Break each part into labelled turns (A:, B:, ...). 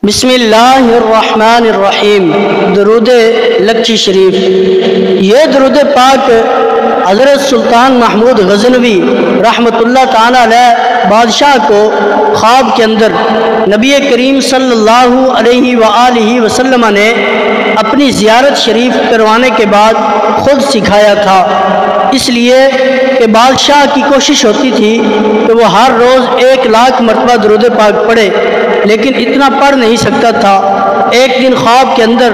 A: بسم اللہ الرحمن الرحیم۔ درود لکھی شریف۔ یہ درود پاک حضرت سلطان محمود غزنوی رحمۃ اللہ تعالی علیہ بادشاہ کو خواب کے اندر نبی کریم صلی اللہ علیہ وآلہ وسلم نے اپنی زیارت شریف کروانے کے بعد خود سکھایا تھا، اس لیے کہ بادشاہ کی کوشش ہوتی تھی کہ وہ ہر روز 1,00,000 مرتبہ درود پاک پڑھے، لیکن اتنا پڑھ نہیں سکتا تھا۔ ایک دن خواب کے اندر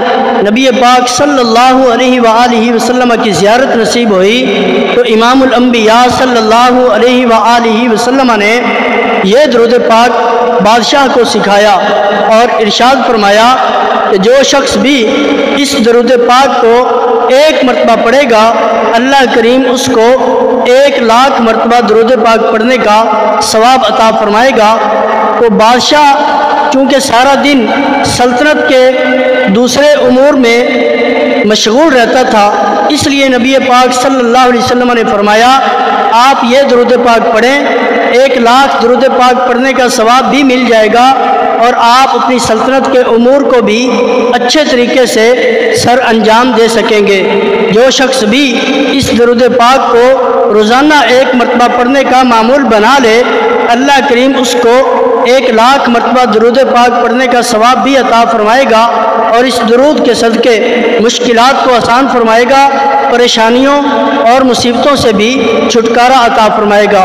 A: نبی پاک صلی اللہ علیہ وآلہ وسلم کی زیارت نصیب ہوئی تو امام الانبیاء صلی اللہ علیہ وآلہ وسلم نے یہ درود پاک بادشاہ کو سکھایا اور ارشاد فرمایا کہ جو شخص بھی اس درود پاک کو 1 مرتبہ پڑھے گا، اللہ کریم اس کو 1,00,000 مرتبہ درود پاک پڑھنے کا ثواب عطا فرمائے گا۔ تو بادشاہ چونکہ سارا دن سلطنت کے دوسرے امور میں مشغول رہتا تھا، اس لیے نبی پاک صلی اللہ علیہ وسلم نے فرمایا آپ یہ درود پاک پڑھیں، 1,00,000 درود پاک پڑھنے کا ثواب بھی مل جائے گا اور آپ اپنی سلطنت کے امور کو بھی اچھے طریقے سے سر انجام دے سکیں گے۔ جو شخص بھی اس درود پاک کو روزانہ 1 مرتبہ پڑھنے کا معمول بنا لے، اللہ کریم اس کو 1,00,000 مرتبہ درود پاک پڑھنے کا ثواب بھی عطا فرمائے گا اور اس درود کے صدقے مشکلات کو آسان فرمائے گا، پریشانیوں اور مصیبتوں سے بھی چھٹکارا عطا فرمائے گا۔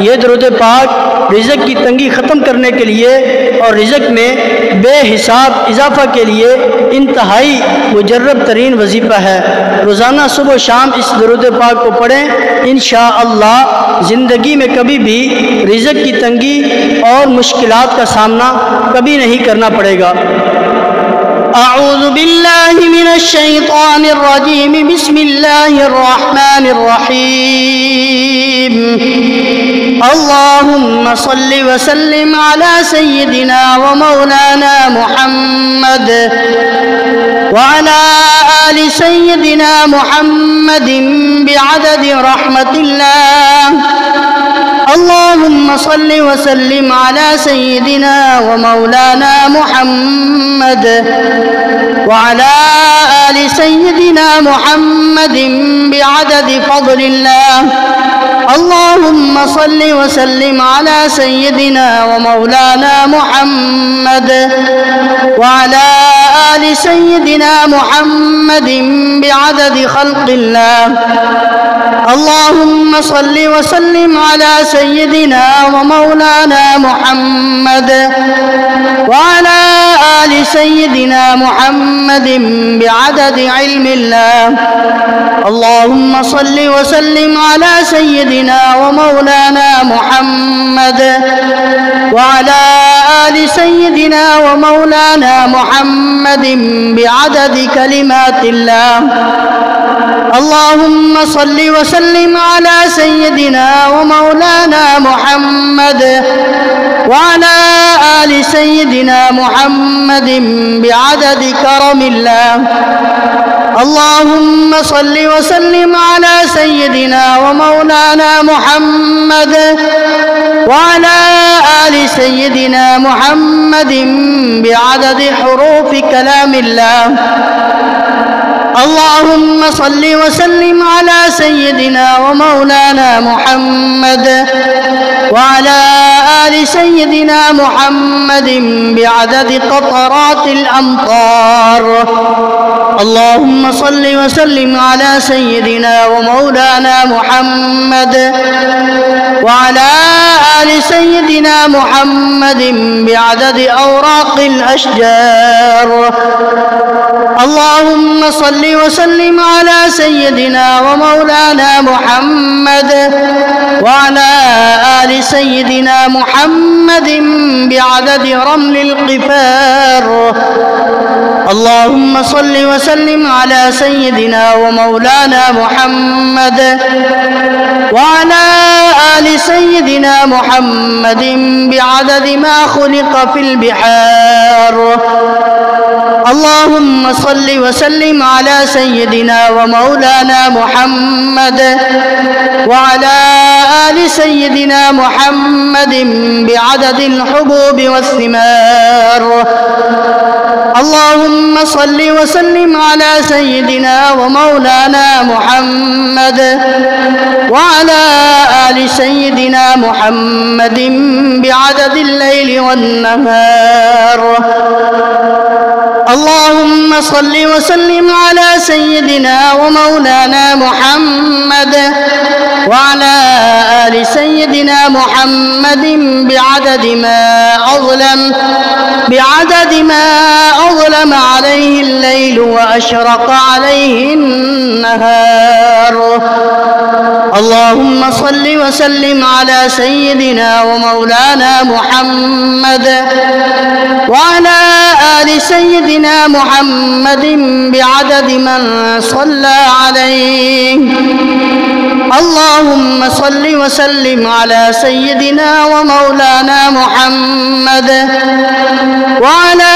A: یہ درود پاک رزق کی تنگی ختم کرنے کے لیے اور رزق میں بے حساب اضافہ کے لیے انتہائی مجرب ترین وظیفہ ہے۔ روزانہ صبح و شام اس درود پاک کو پڑھیں، انشاءاللہ زندگی میں کبھی بھی رزق کی تنگی اور مشکلات کا سامنا کبھی نہیں کرنا پڑے گا۔
B: اعوذ باللہ من الشیطان الرجیم، بسم اللہ الرحمن الرحیم۔ اللہم صل وسلم علی سیدنا و مولانا محمد وعلى آل سيدنا محمد بعدد رحمة الله۔ اللهم صل وسلم على سيدنا ومولانا محمد وعلى آل سيدنا محمد بعدد فضل الله۔ اللهم صل وسلم على سيدنا ومولانا محمد وعلى آل سيدنا محمد بعدد خلق الله۔ اللهم صل وسلم على سيدنا ومولانا محمد وعلى آل سيدنا محمد بعدد علم الله۔ اللهم صل وسلم على سيدنا ومولانا محمد وعلى آل سيدنا ومولانا محمد بعدد كلمات الله۔ اللهم صل وسلم على سيدنا ومولانا محمد وعلى آل سيدنا محمد بعدد كرم الله۔ اللهم صل وسلم على سيدنا ومولانا محمد وعلى آل سيدنا محمد بعدد حروف كلام الله۔ اللهم صل وسلم على سيدنا ومولانا محمد وعلى آل سيدنا محمد بعدد قطرات الأمطار۔ اللهم صل وسلم على سيدنا ومولانا محمد وعلى آل سيدنا محمد بعدد أوراق الأشجار۔ اللهم صل وسلم على سيدنا ومولانا محمد وعلى آل سيدنا محمد بعدد رمل القفار۔ اللهم صل وسلم على سيدنا ومولانا محمد وعلى آل سيدنا محمد بعدد ما خلق في البحار۔ اللهم صل وسلم على سيدنا ومولانا محمد وعلى آل سيدنا محمد بعدد الحبوب والثمار۔ صل وسلم على سيدنا ومولانا محمد وعلى آل سيدنا محمد بعدد الليل والنهار. اللهم صل وسلم على سيدنا ومولانا محمد وعلى آل سيدنا محمد بعدد ما أظلم عليه الليل وأشرق عليه النهار. اللهم صل وسلم على سيدنا ومولانا محمد وعلى آل سيدنا محمد بعدد من صلى عليه. اللهم صل وسلم على سيدنا ومولانا محمد وعلى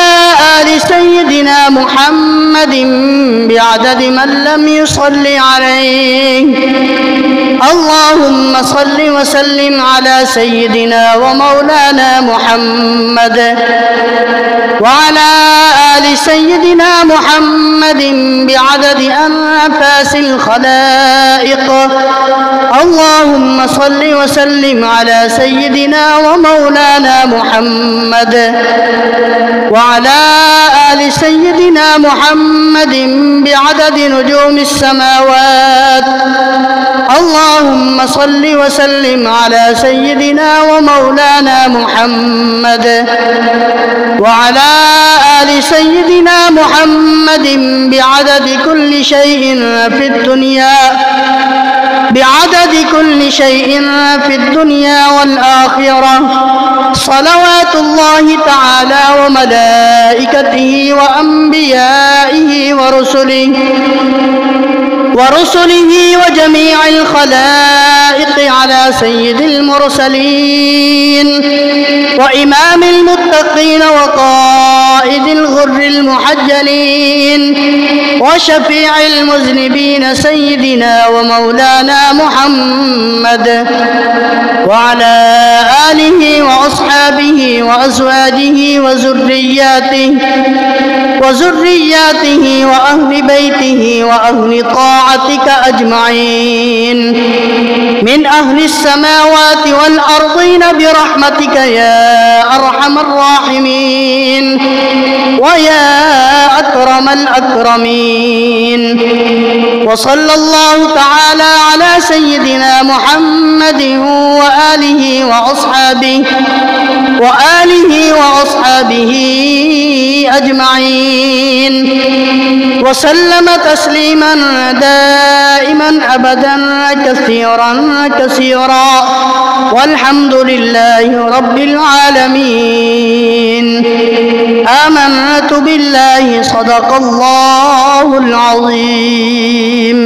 B: آل سيدنا محمد بعدد من لم يصل عليه. اللهم صل وسلم على سيدنا ومولانا محمد وعلى آل سيدنا محمد بعدد أنفاس الخلائق. اللهم صل وسلم على سيدنا ومولانا محمد وعلى آل سيدنا محمد بعدد نجوم السماوات. اللهم صل وسلم على سيدنا ومولانا محمد وعلى آل سيدنا محمد بعدد كل شيء في الدنيا والآخرة. صلوات الله تعالى وملائكته وأنبيائه ورسله وجميع الخلائق على سيد المرسلين وإمام المتقين وقائد الغر المحجلين وشفيع المذنبين سيدنا ومولانا محمد وعلى آله وأصحابه وأزواجه وذرياته وأهل بيته وأهل طاعتك أجمعين من أهل السماوات والأرضين برحمتك يا أرحم الراحمين ويا أكرم الأكرمين. وصلى الله تعالى على سيدنا محمد وآله وأصحابه أجمعين وسلم تسليما دائما أبدا كثيرا والحمد لله رب العالمين. آمنت بالله صدق الله العظيم.